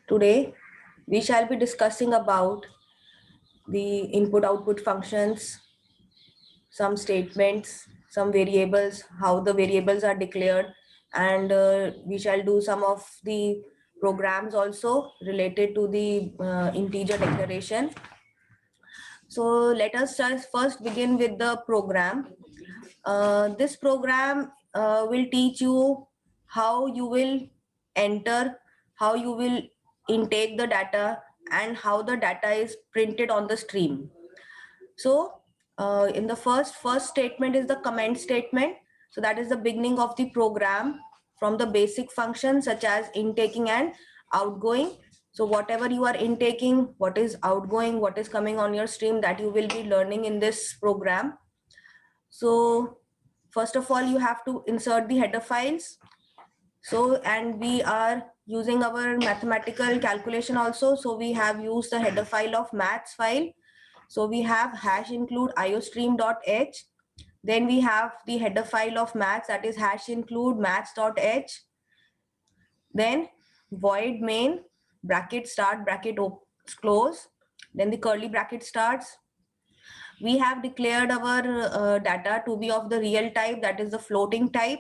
Today, we shall be discussing about the input-output functions, some statements, some variables, how the variables are declared, and we shall do some of the programs also related to the integer declaration. So let us just first begin with the program. This program will teach you how you will enter, how you will intake the data, and how the data is printed on the stream. So in the first statement is the comment statement. So that is the beginning of the program from the basic functions such as intaking and outgoing. So whatever you are intaking, what is outgoing, what is coming on your stream, that you will be learning in this program. So first of all, you have to insert the header files. So, and we are using our mathematical calculation also. So we have used the header file of maths file. So we have hash include iostream.h. Then we have the header file of maths, that is hash include maths.h. Then void main bracket start bracket close. Then the curly bracket starts. We have declared our data to be of the real type, that is the floating type.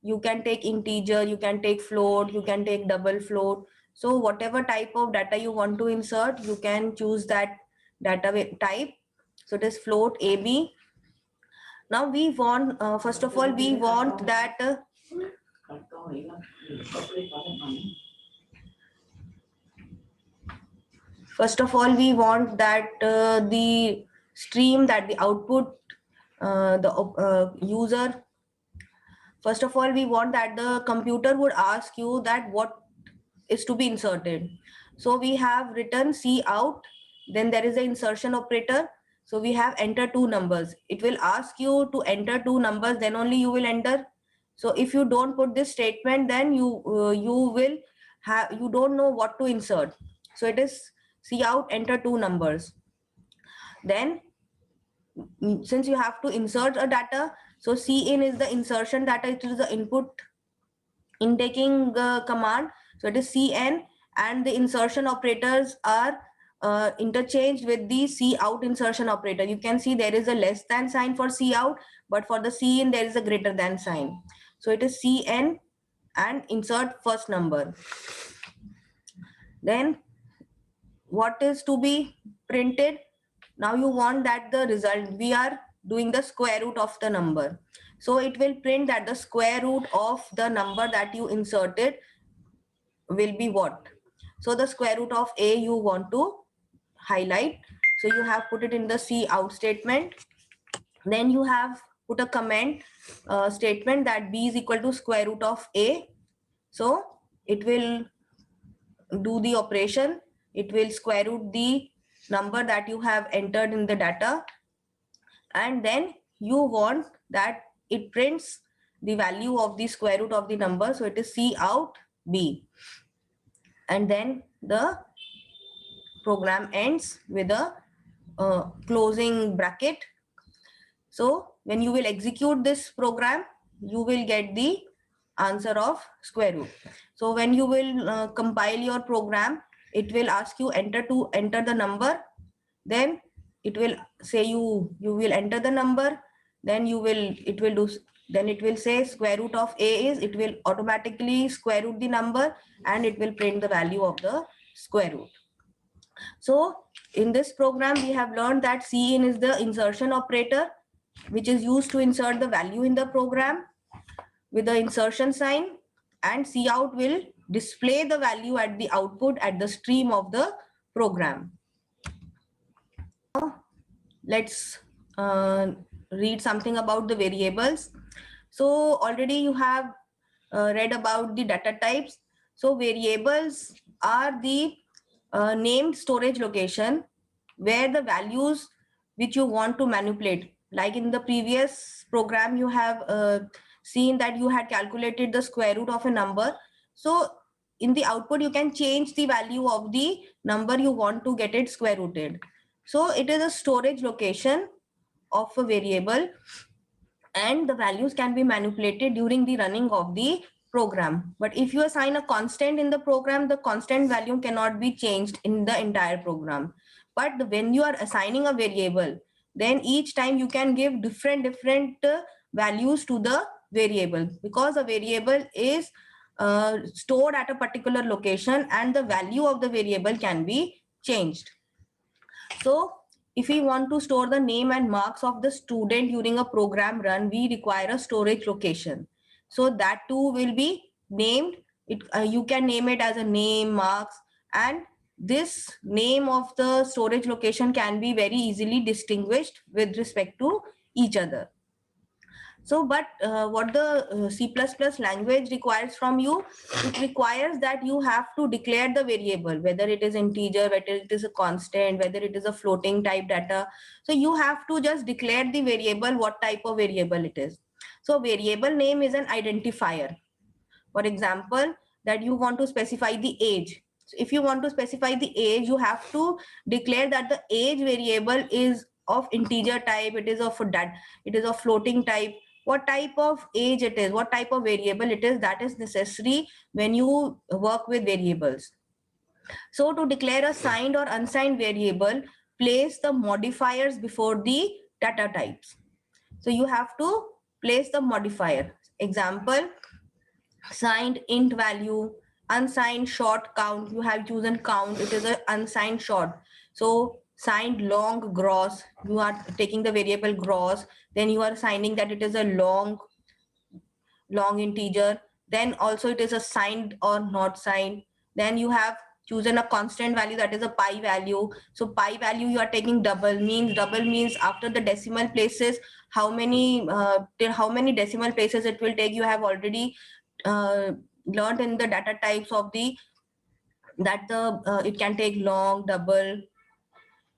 You can take integer, you can take float, you can take double float. So whatever type of data you want to insert, you can choose that data type. So it is float AB. Now we want, first of all, we want that the stream, that the output, the user, first of all, we want that the computer would ask you that what is to be inserted. So we have written C out, then there is an insertion operator. So we have enter two numbers. It will ask you to enter two numbers, then only you will enter. So if you don't put this statement, then you don't know what to insert. So it is C out, enter two numbers. Then since you have to insert a data, so C in is the insertion data, it is the input intaking command. So it is Cn, and the insertion operators are interchanged with the C out insertion operator. You can see there is a less than sign for C out, but for the C in there is a greater than sign. So it is Cn and insert first number. Then what is to be printed? Now you want that the result, we are doing the square root of the number. So it will print that the square root of the number that you inserted will be what? So the square root of A you want to highlight. So you have put it in the C out statement. Then you have put a comment statement that B is equal to square root of A. So it will do the operation. It will square root the number that you have entered in the data. And then you want that it prints the value of the square root of the number. So it is C out B. And then the program ends with a closing bracket. So when you will execute this program, you will get the answer of square root. So when you will compile your program, it will ask you enter the number. Then it will say you will enter the number. Then it will say square root of A is, it will automatically square root the number, and it will print the value of the square root. So in this program, we have learned that Cin is the insertion operator, which is used to insert the value in the program with the insertion sign, and Cout will display the value at the output at the stream of the program. Now, let's read something about the variables. So already you have read about the data types. So variables are the named storage location where the values which you want to manipulate. Like in the previous program, you have seen that you had calculated the square root of a number. So in the output, you can change the value of the number you want to get it square rooted. So it is a storage location of a variable, and the values can be manipulated during the running of the program. But if you assign a constant in the program, the constant value cannot be changed in the entire program. But when you are assigning a variable, then each time you can give different values to the variable, because a variable is stored at a particular location and the value of the variable can be changed. So if we want to store the name and marks of the student during a program run, we require a storage location. So that too will be named. You can name it as a name, marks, and this name of the storage location can be very easily distinguished with respect to each other. So, but what the C++ language requires from you, it requires that you have to declare the variable, whether it is integer, whether it is a constant, whether it is a floating type data. So you have to just declare the variable, what type of variable it is. So variable name is an identifier. For example, that you want to specify the age. So if you want to specify the age, you have to declare that the age variable is of integer type, it is of that, it is of floating type. What type of age it is, what type of variable it is, that is necessary when you work with variables. So to declare a signed or unsigned variable, place the modifiers before the data types. So you have to place the modifier. Example, signed int value, unsigned short count. You have chosen count, it is an unsigned short. So signed long gross, you are taking the variable gross, then you are signing that it is a long integer. Then also it is a signed or not signed. Then you have chosen a constant value, that is a pi value. So pi value you are taking double means after the decimal places, how many decimal places it will take. You have already learned in the data types of the that the it can take long, double,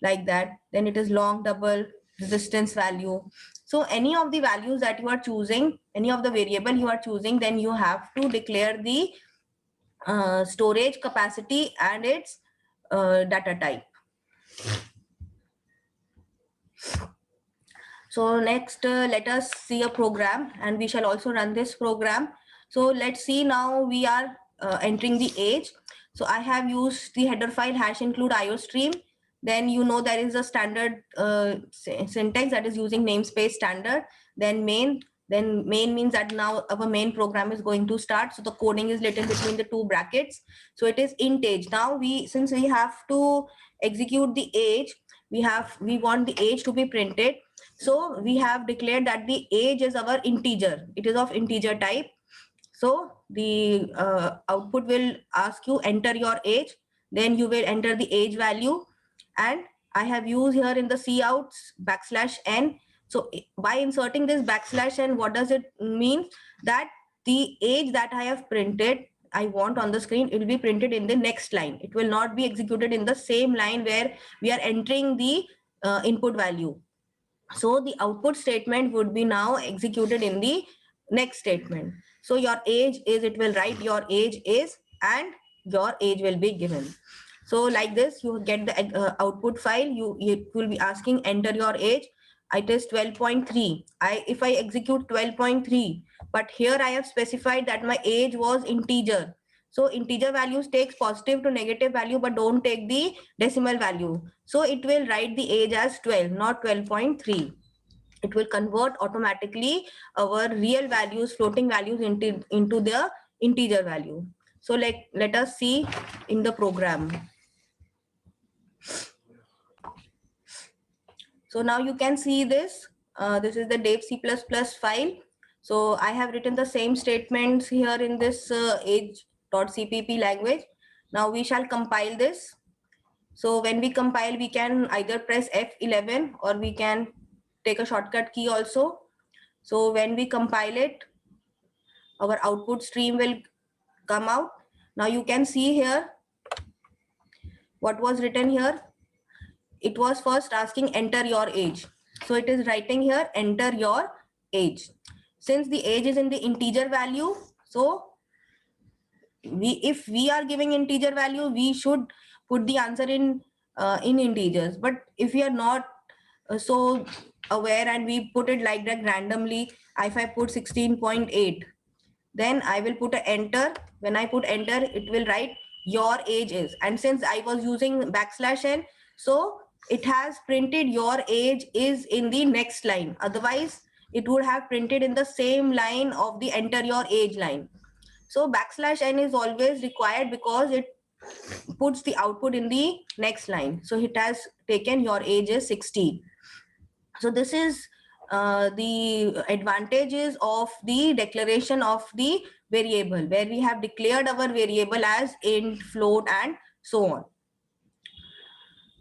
like that. Then it is long, double, resistance value. So any of the values that you are choosing, any of the variable you are choosing, then you have to declare the storage capacity and its data type. So next, let us see a program, and we shall also run this program. So let's see, now we are entering the age. So I have used the header file hash include iostream. Then you know there is a standard syntax that is using namespace standard. Then main means that now our main program is going to start. So the coding is written between the two brackets. So it is int age. Now since we have to execute the age, we want the age to be printed. So we have declared that the age is our integer. It is of integer type. So the output will ask you enter your age. Then you will enter the age value. And I have used here in the couts \n. So by inserting this \n, what does it mean? That the age that I have printed, I want on the screen, it will be printed in the next line. It will not be executed in the same line where we are entering the input value. So the output statement would be now executed in the next statement. So your age is, it will write your age is, and your age will be given. So like this, you get the output file. It will be asking enter your age. It is 12.3. If I execute 12.3, but here I have specified that my age was integer. So integer values takes positive to negative value, but don't take the decimal value. So it will write the age as 12, not 12.3. It will convert automatically our real values, floating values into the integer value. So let us see in the program. So now you can see this. This is the dev C++ file. So I have written the same statements here in this age.cpp language. Now we shall compile this. So when we compile, we can either press F11 or we can take a shortcut key also. So when we compile it, our output stream will come out. Now you can see here what was written here. It was first asking enter your age. So it is writing here enter your age. Since the age is in the integer value, so if we are giving integer value, we should put the answer in integers. But if we are not so aware and we put it like that randomly, if I put 16.8, then I will put a enter. When I put enter, it will write your age is, and since I was using \n, so it has printed your age is in the next line. Otherwise it would have printed in the same line of the enter your age line. So \n is always required because it puts the output in the next line. So it has taken your age is 60. So this is the advantages of the declaration of the variable, where we have declared our variable as int, float, and so on.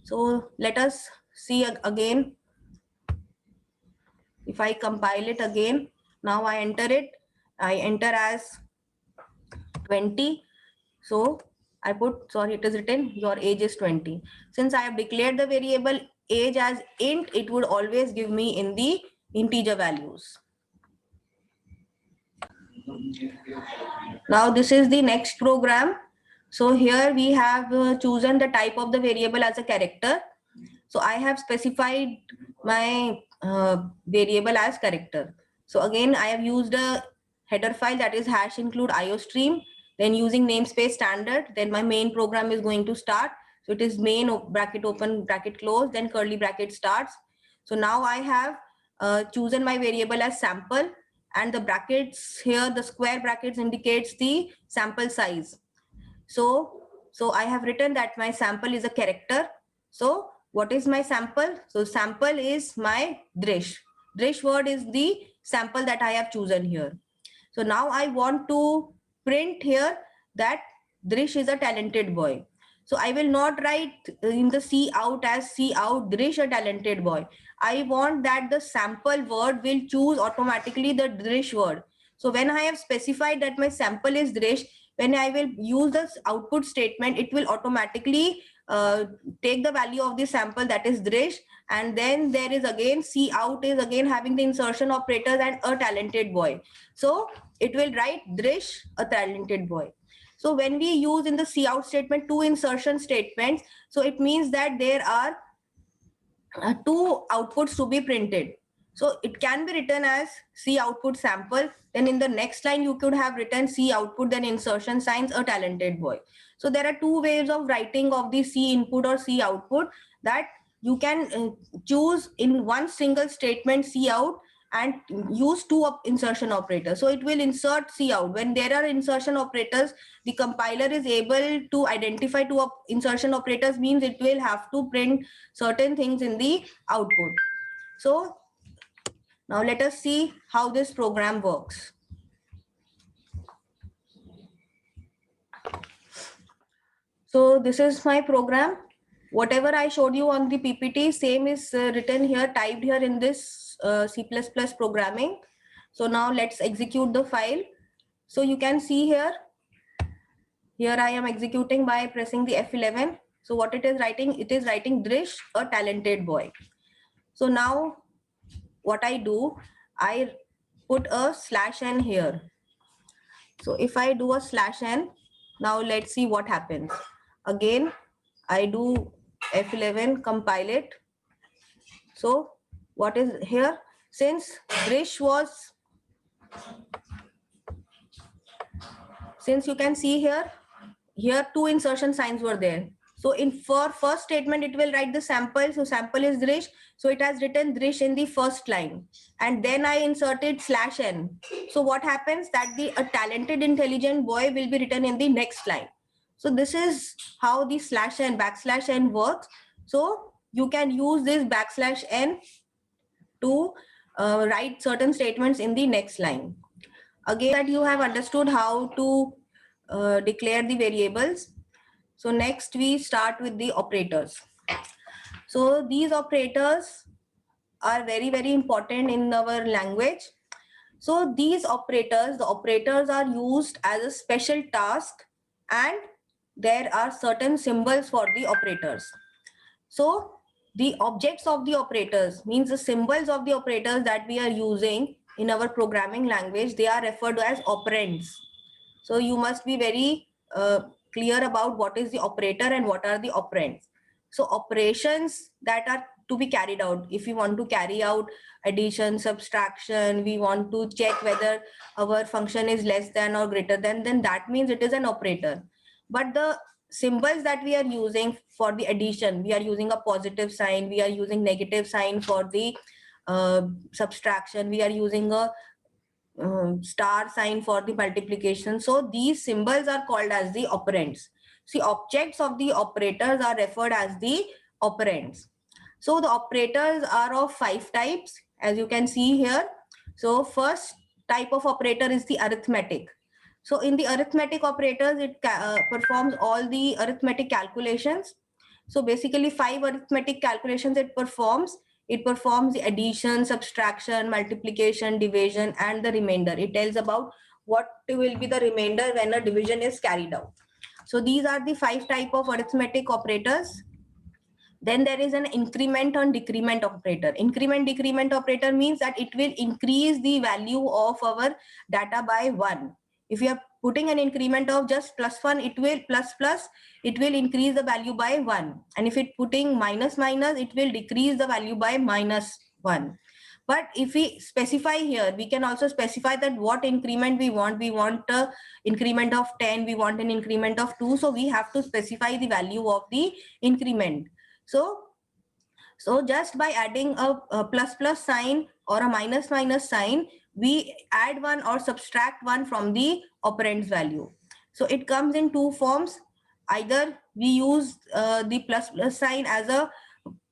So let us see again. If I compile it again, now I enter it. I enter as 20. So I put, sorry, it is written your age is 20. Since I have declared the variable age as int, it would always give me in the integer values. Now this is the next program. So here we have chosen the type of the variable as a character. So I have specified my variable as character. So again, I have used a header file, that is hash include iostream. Then using namespace standard, then my main program is going to start. So it is main bracket open bracket close, then curly bracket starts. So now I have chosen my variable as sample, and the brackets here, the square brackets indicates the sample size. So I have written that my sample is a character. So what is my sample? So sample is my Drish. Drish word is the sample that I have chosen here. So now I want to print here that Drish is a talented boy. So I will not write in the C out as C out Drish a talented boy. I want that the sample word will choose automatically the Drish word. So when I have specified that my sample is Drish, when I will use this output statement, it will automatically take the value of the sample, that is Drish, and then there is again C out is again having the insertion operators and a talented boy. So it will write Drish a talented boy. So when we use in the C out statement two insertion statements, so it means that there are two outputs to be printed. So it can be written as C output sample. Then in the next line, you could have written C output, then insertion signs a talented boy. So there are two ways of writing of the C input or C output, that you can choose in one single statement C out and use two insertion operators. So it will insert C out. When there are insertion operators, the compiler is able to identify two insertion operators, means it will have to print certain things in the output. So now let us see how this program works. So this is my program. Whatever I showed you on the PPT, same is written here, typed here in this C++ programming. So now let's execute the file. So you can see here I am executing by pressing the F11. So what it is writing? It is writing Drish, a talented boy. So now what I do, I put a /n here. So if I do a /n, now let's see what happens. Again, I do F11, compile it. So what is here? Since Drish was, since you can see here two insertion signs were there. So in for first statement, it will write the sample. So sample is Drish. So it has written Drish in the first line. And then I inserted /n. So what happens that a talented, intelligent boy will be written in the next line. So this is how the /n works. So you can use this /n to write certain statements in the next line. Again, that you have understood how to declare the variables. So next we start with the operators. So these operators are very, very important in our language. So these operators, the operators are used as a special task, and there are certain symbols for the operators. So the objects of the operators, means the symbols of the operators that we are using in our programming language, they are referred to as operands. So you must be very clear about what is the operator and what are the operands. So operations that are to be carried out. If we want to carry out addition, subtraction, we want to check whether our function is less than or greater than, then that means it is an operator. But the symbols that we are using for the addition, we are using a positive sign, we are using negative sign for the subtraction, we are using a star sign for the multiplication. So these symbols are called as the operands. See, objects of the operators are referred as the operands. So the operators are of 5 types, as you can see here. So first type of operator is the arithmetic. So in the arithmetic operators, it performs all the arithmetic calculations. So basically 5 arithmetic calculations it performs. It performs the addition, subtraction, multiplication, division, and the remainder. It tells about what will be the remainder when a division is carried out. So these are the 5 type of arithmetic operators. Then there is an increment and decrement operator. Increment decrement operator means that it will increase the value of our data by 1. If you are putting an increment of just +1, it will plus, it will increase the value by 1. And if it putting minus, it will decrease the value by -1. But if we specify here, we can also specify that what increment we want. We want a increment of 10, we want an increment of 2. So we have to specify the value of the increment. So just by adding a plus sign or a minus sign, we add 1 or subtract 1 from the operand's value. So it comes in 2 forms. Either we use the plus sign as a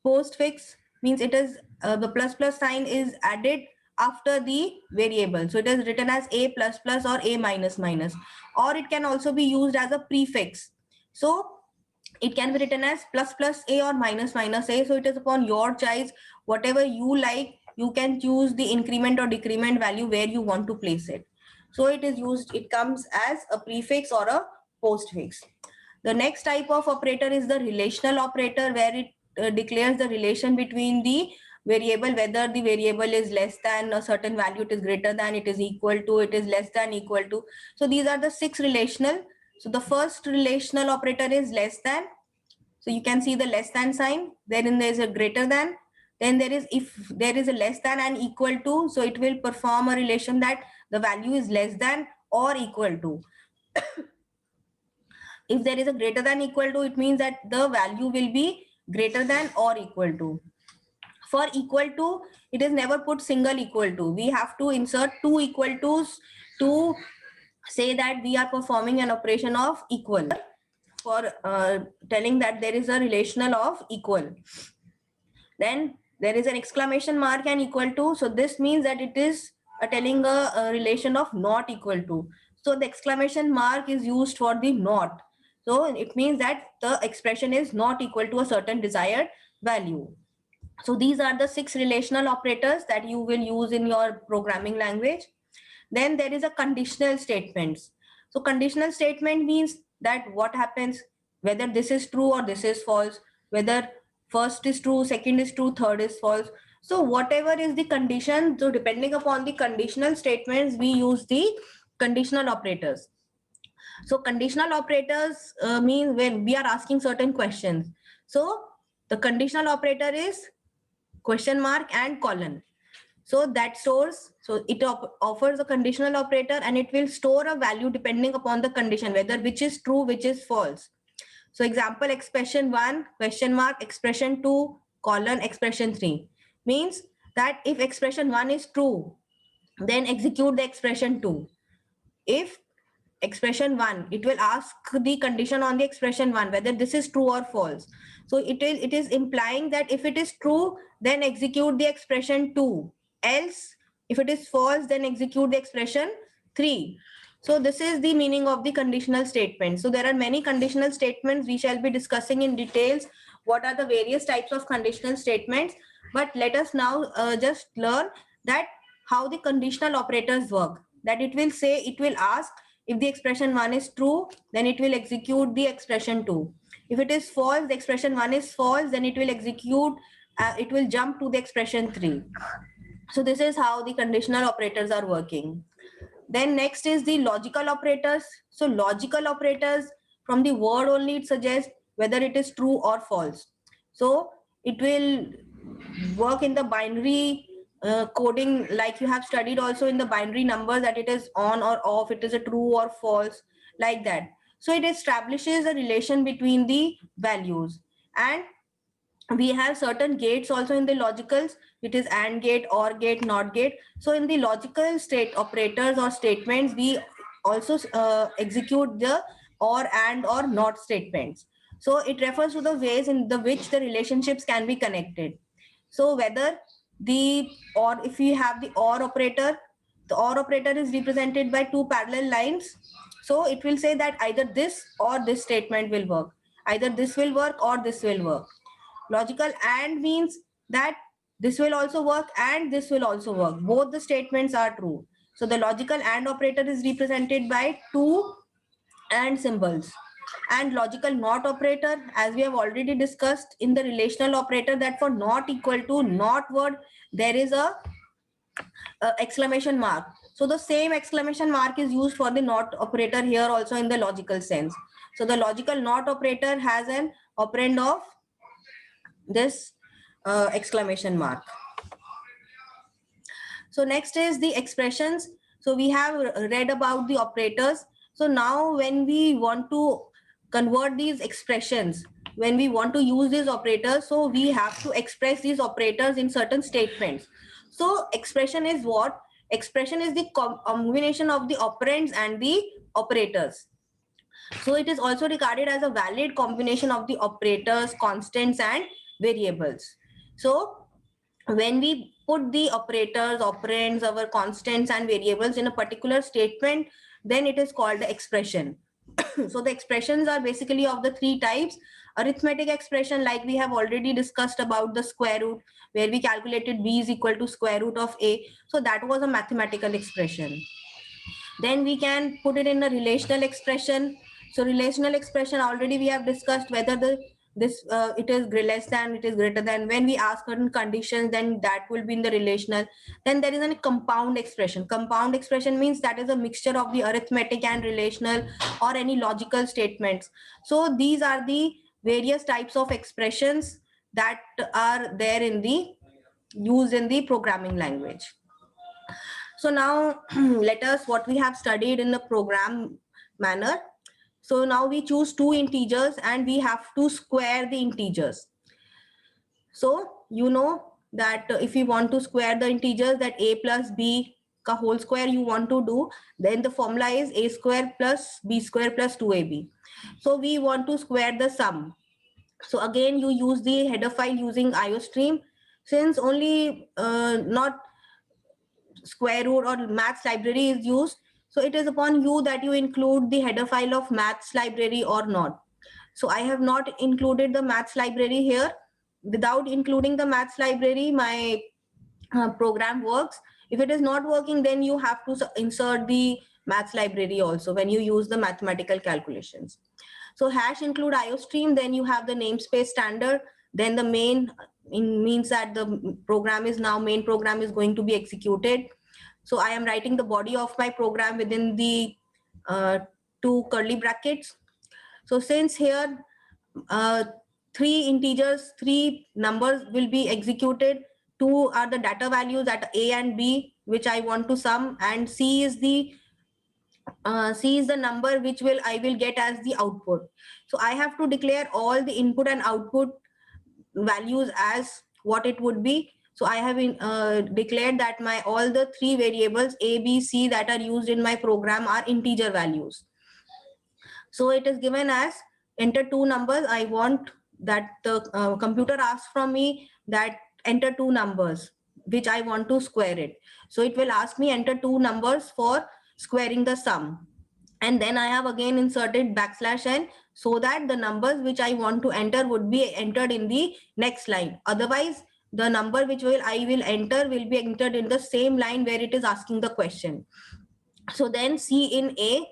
postfix, means it is the plus sign is added after the variable. So it is written as a plus or a minus, or it can also be used as a prefix. So it can be written as plus a or minus a. So it is upon your choice, whatever you like, you can choose the increment or decrement value where you want to place it. So it is used, it comes as a prefix or a postfix. The next type of operator is the relational operator, where it declares the relation between the variable, whether the variable is less than a certain value, it is greater than, it is equal to, it is less than, equal to. So these are the 6 relational. So the first relational operator is less than. So you can see the less than sign. Then there is a greater than. Then there is, if there is a less than and equal to, so it will perform a relation that the value is less than or equal to. If there is a greater than equal to, it means that the value will be greater than or equal to. For equal to, it is never put single equal to. We have to insert 2 equal tos to say that we are performing an operation of equal, for telling that there is a relational of equal. Then there is an exclamation mark and equal to. So this means that it is telling a relation of not equal to. So the exclamation mark is used for the not. So it means that the expression is not equal to a certain desired value. So these are the 6 relational operators that you will use in your programming language. Then there is a conditional statements. So conditional statement means that what happens, whether this is true or this is false, whether first is true, second is true, third is false. So whatever is the condition, so depending upon the conditional statements, we use the conditional operators. So conditional operators mean when we are asking certain questions. So the conditional operator is question mark and colon. So that stores, so it offers a conditional operator and it will store a value depending upon the condition, whether which is true, which is false. So example, expression 1, question mark, expression 2, colon, expression 3 means that if expression 1 is true, then execute the expression 2. If expression 1, it will ask the condition on the expression 1, whether this is true or false. So it is implying that if it is true, then execute the expression 2. Else, if it is false, then execute the expression 3. So this is the meaning of the conditional statement. So there are many conditional statements. We shall be discussing in details what are the various types of conditional statements. But let us now just learn that how the conditional operators work. That it will say, it will ask, if the expression 1 is true, then it will execute the expression 2. If it is false, the expression 1 is false, then it will execute, it will jump to the expression 3. So this is how the conditional operators are working. Then next is the logical operators. So logical operators, from the word only, it suggests whether it is true or false. So it will work in the binary coding, like you have studied also in the binary numbers, that it is on or off, it is a true or false, like that. So it establishes a relation between the values. And we have certain gates also in the logicals. It is AND gate, OR gate, NOT gate. So in the logical state operators or statements, we also execute the OR, AND, or NOT statements. So it refers to the ways in the which the relationships can be connected. So whether the, or if we have the OR operator, the OR operator is represented by two parallel lines. So it will say that either this or this statement will work. Either this will work or this will work. Logical AND means that this will also work and this will also work. Both the statements are true. So the logical AND operator is represented by two AND symbols. And logical NOT operator, as we have already discussed in the relational operator, that for not equal to not word, there is a exclamation mark. So the same exclamation mark is used for the not operator here also in the logical sense. So the logical not operator has an operand of this exclamation mark. So next is the expressions. So we have read about the operators. So now when we want to convert these expressions, when we want to use these operators, so we have to express these operators in certain statements. So expression is what? Expression is the combination of the operands and the operators. So it is also regarded as a valid combination of the operators, constants, and variables. So when we put the operators, operands, our constants and variables in a particular statement, then it is called the expression. So the expressions are basically of the three types. Arithmetic expression, like we have already discussed about the square root, where we calculated b is equal to square root of a. So that was a mathematical expression. Then we can put it in a relational expression. So relational expression, already we have discussed whether the this it is less than, it is greater than. When we ask certain conditions, then that will be in the relational. Then there is a compound expression. Compound expression means that is a mixture of the arithmetic and relational or any logical statements. So these are the various types of expressions that are there in the used in the programming language. So now let us what we have studied in the program manner. So now we choose two integers and we have to square the integers. So you know that if you want to square the integers, that a plus b ka whole square you want to do, then the formula is a square plus b square plus 2ab. So we want to square the sum. So again you use the header file using IOStream. Since only not square root or maths library is used, so it is upon you that you include the header file of maths library or not. So I have not included the maths library here. Without including the maths library, my program works. If it is not working, then you have to insert the maths library also when you use the mathematical calculations. So hash include IOStream, then you have the namespace standard, then the main means that the program is now main program is going to be executed. So I am writing the body of my program within the two curly brackets. So since here three integers, three numbers will be executed, two are the data values at a and b which I want to sum, and c is the number which I will get as the output. So I have to declare all the input and output values as what it would be. So I have declared that my all the three variables a, b, c that are used in my program are integer values. So it is given as enter two numbers. I want that the computer asks from me that enter two numbers which I want to square it. So it will ask me enter two numbers for squaring the sum. And then I have again inserted \n so that the numbers which I want to enter would be entered in the next line. Otherwise, the number which I will enter will be entered in the same line where it is asking the question. So then C in A,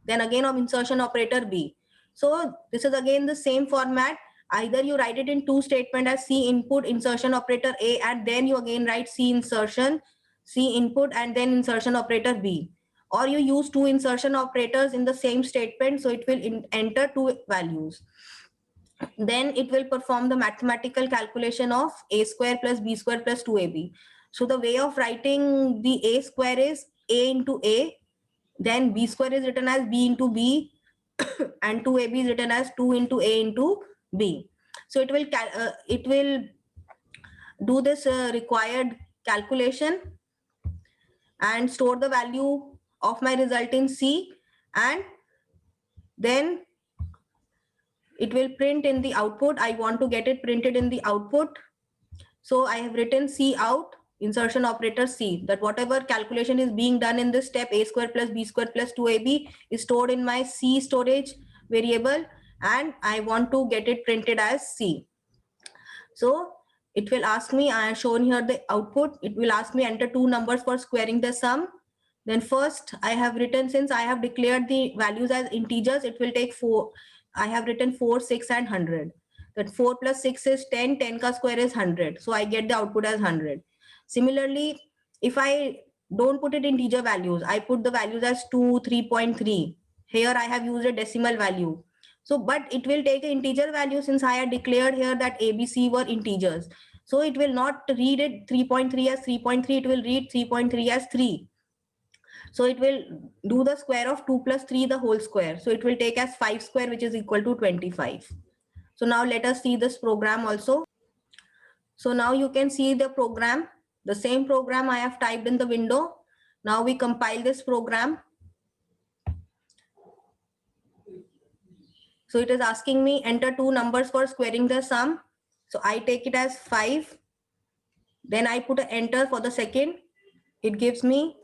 then again of insertion operator B. So this is again the same format. Either you write it in two statement as C input insertion operator A, and then you again write C insertion, C input, and then insertion operator B. Or you use two insertion operators in the same statement, so it will enter two values. then it will perform the mathematical calculation of a square plus b square plus 2ab. So the way of writing the a square is a into a, then b square is written as b into b, and 2ab is written as 2 into a into b. So it will do this required calculation and store the value of my result in C, and then it will print in the output. I want to get it printed in the output. So I have written C out, insertion operator C, that whatever calculation is being done in this step, a square plus b square plus 2ab is stored in my C storage variable, and I want to get it printed as C. So it will ask me, I have shown here the output. It will ask me enter two numbers for squaring the sum. Then first I have written, since I have declared the values as integers, it will take 4. I have written 4, 6 and 100. That 4 plus 6 is 10, 10 ka square is 100. So I get the output as 100. Similarly, if I don't put it in integer values, I put the values as 2, 3.3. Here I have used a decimal value. So, but it will take an integer value since I had declared here that ABC were integers. So it will not read it 3.3 as 3.3, it will read 3.3 as 3. So it will do the square of 2 plus 3 the whole square. So it will take as 5 square, which is equal to 25. So now let us see this program also. So now you can see the program, the same program I have typed in the window. Now we compile this program. So it is asking me enter two numbers for squaring the sum. So I take it as 5. Then I put an enter for the second. It gives me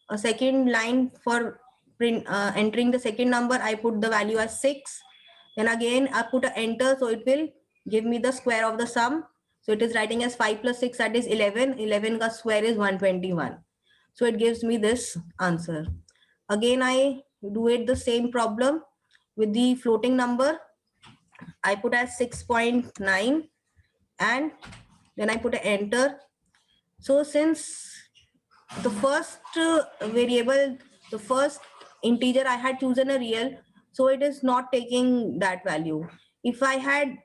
a second line for entering the second number. I put the value as 6. Then again I put an enter, so it will give me the square of the sum. So it is writing as 5 plus 6, that is 11. 11 ka square is 121. So it gives me this answer. Again I do it the same problem with the floating number. I put as 6.9 and then I put an enter. So since the first variable, the first integer I had chosen a real, so it is not taking that value. If I had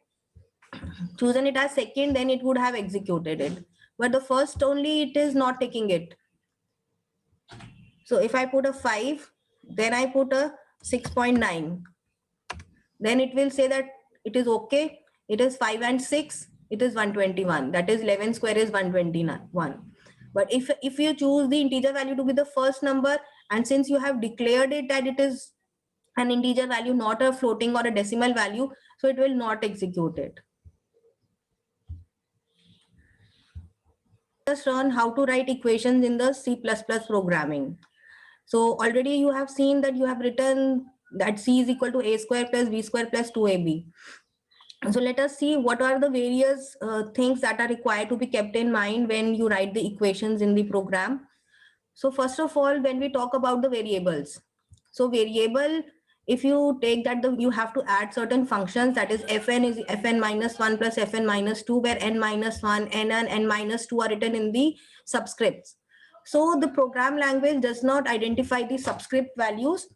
chosen it as second, then it would have executed it. But the first only, it is not taking it. So if I put a 5, then I put a 6.9, then it will say that it is okay. It is 5 and 6, it is 121. That is 11 square is 121. But if you choose the integer value to be the first number, and since you have declared it that it is an integer value, not a floating or a decimal value, so it will not execute it. Just learn how to write equations in the C++ programming. So already you have seen that you have written that C is equal to a square plus b square plus 2ab. So let us see what are the various things that are required to be kept in mind when you write the equations in the program. So first of all, when we talk about the variables, so variable, if you take that you have to add certain functions, that is fn is fn minus 1 plus fn minus 2, where n minus 1, n and n minus 2 are written in the subscripts. So the program language does not identify the subscript values.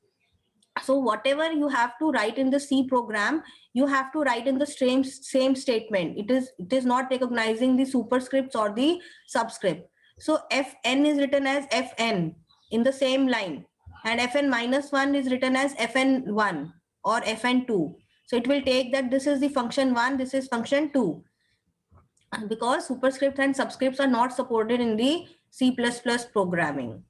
So whatever you have to write in the C program, you have to write in the same statement. It is not recognizing the superscripts or the subscript. So fn is written as fn in the same line, and fn minus 1 is written as fn1 or fn2. So it will take that this is the function 1, this is function 2, because superscripts and subscripts are not supported in the C++ programming.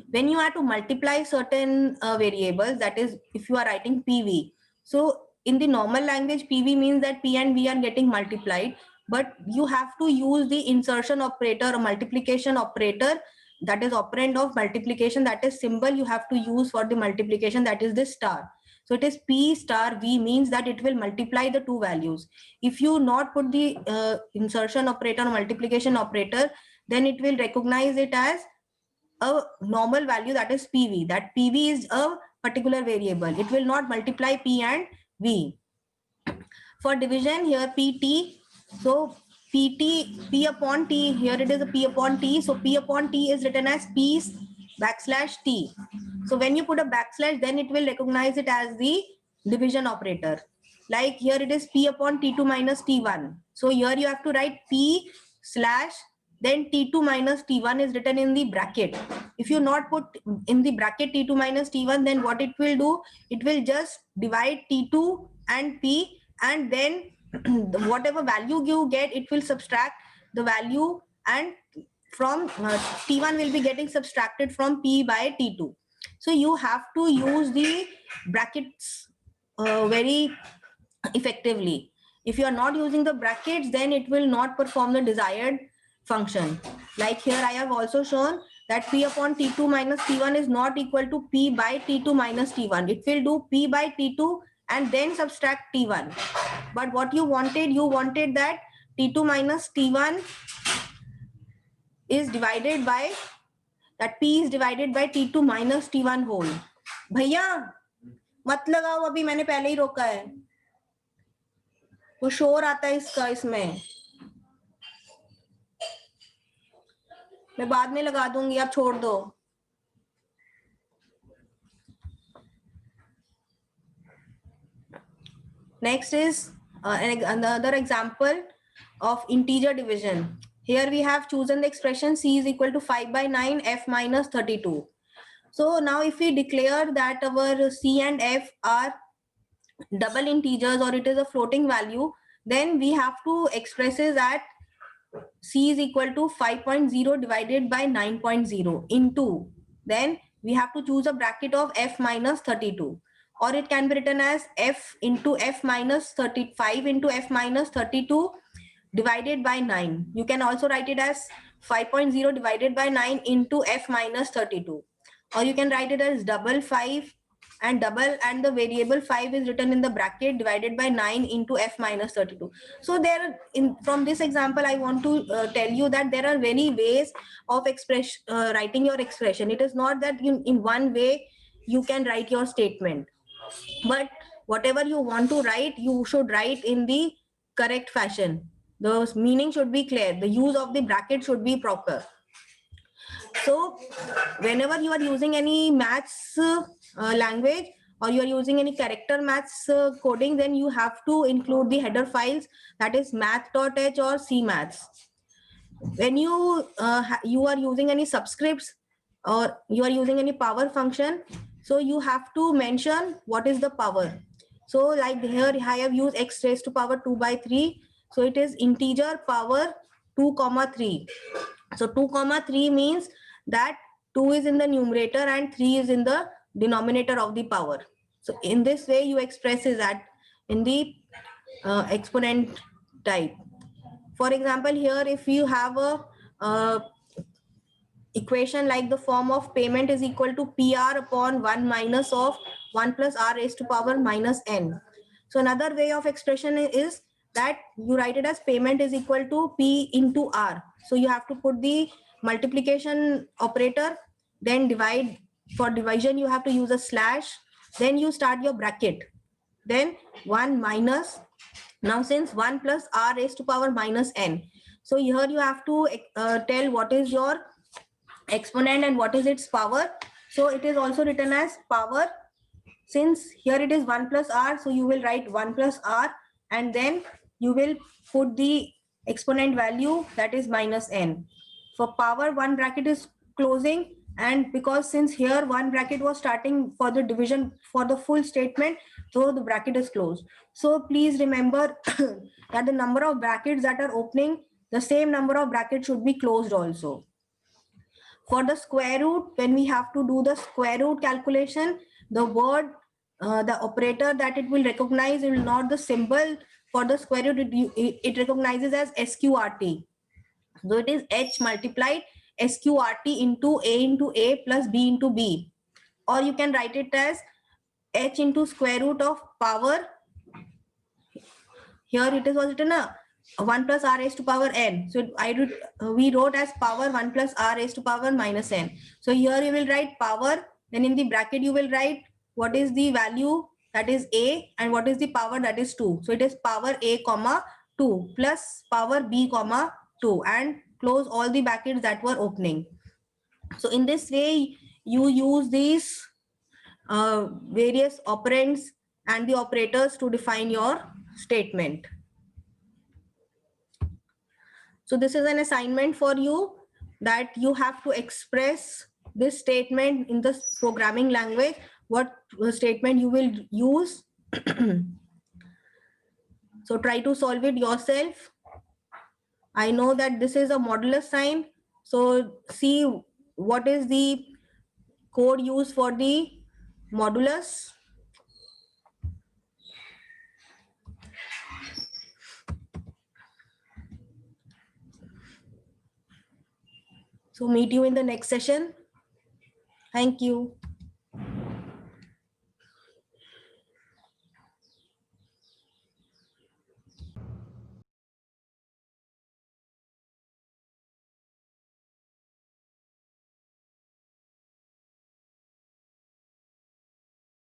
When you have to multiply certain variables, that is if you are writing PV. So in the normal language, PV means that P and V are getting multiplied, but you have to use the insertion operator or multiplication operator, that is operand of multiplication, that is symbol you have to use for the multiplication, that is this star. So it is P star V, means that it will multiply the two values. If you not put the insertion operator or multiplication operator, then it will recognize it as a normal value, that is PV. That PV is a particular variable. It will not multiply P and V. For division, here PT. So PT, P upon T, here it is a P upon T. So P upon T is written as P backslash T. So when you put a backslash, then it will recognize it as the division operator. like here it is P upon T2 minus T1. So here you have to write P slash then T2 minus T1 is written in the bracket. If you not put in the bracket T2 minus T1, then what it will do, it will just divide T2 and P, and then whatever value you get, it will subtract the value, and from T1 will be getting subtracted from P by T2. So you have to use the brackets very effectively. If you are not using the brackets, then it will not perform the desired function. Like here I have also shown that P upon T2 minus T1 is not equal to P by T2 minus T1. It will do P by T2 and then subtract T1. But what you wanted that T2 minus T1 is divided by, that P is divided by T2 minus T1 whole. भैया मत लगाओ, अभी मैंने पहले ही रोका है, वो शोर आता है इसका, इसमें मैं बाद में लगा दूंगी, आप छोड़ दो. Next is another example of integer division. Here we have chosen the expression C is equal to 5 by 9 F minus 32. So now if we declare that our C and F are double integers or it is a floating value, then we have to express it as C is equal to 5.0 divided by 9.0 into, then we have to choose a bracket of F minus 32, or it can be written as F into F minus 35 into F minus 32 divided by 9. You can also write it as 5.0 divided by 9 into F minus 32, or you can write it as double 5 and double, and the variable 5 is written in the bracket divided by 9 into F minus 32. So there, from this example, I want to tell you that there are many ways of writing your expression. It is not that in one way you can write your statement, but whatever you want to write, you should write in the correct fashion. The meaning should be clear. The use of the bracket should be proper. So whenever you are using any maths language, or you are using any character maths coding, then you have to include the header files, that is math.h or cmaths. When you you are using any subscripts or you are using any power function, so you have to mention what is the power. So like here I have used x raised to power 2 by 3. So it is integer power 2 comma 3. So 2 comma 3 means that 2 is in the numerator and 3 is in the denominator of the power. So in this way you express that in the exponent type. For example, here if you have a equation like the form of payment is equal to PR upon 1 minus of 1 plus R raised to power minus N. So another way of expression is that you write it as payment is equal to P into R. So you have to put the multiplication operator, then divide. For division you have to use a slash, then you start your bracket, then 1 minus, now since 1 plus R raised to power minus N. So here you have to tell what is your exponent and what is its power. So it is also written as power. Since here it is 1 plus R, so you will write 1 plus R and then you will put the exponent value, that is minus N. For power, one bracket is closing, and because since here one bracket was starting for the division for the full statement, so the bracket is closed. So please remember that the number of brackets that are opening, the same number of brackets should be closed also. For the square root, when we have to do the square root calculation, the word, the operator that it will recognize is not the symbol for the square root, it recognizes as SQRT. So it is H multiplied SQRT into A plus B into B. Or you can write it as H into square root of power. Here it is was written 1 plus R raised to power N. So we wrote as power 1 plus R raised to power minus N. So here you will write power, then in the bracket you will write what is the value, that is A, and what is the power, that is 2. So it is power A comma 2 plus power B comma 2, and close all the brackets that were opening. So in this way you use these various operands and the operators to define your statement. So this is an assignment for you, that you have to express this statement in the programming language, what statement you will use. So try to solve it yourself. I know that this is a modulus sign. So see what is the code used for the modulus. So meet you in the next session. Thank you.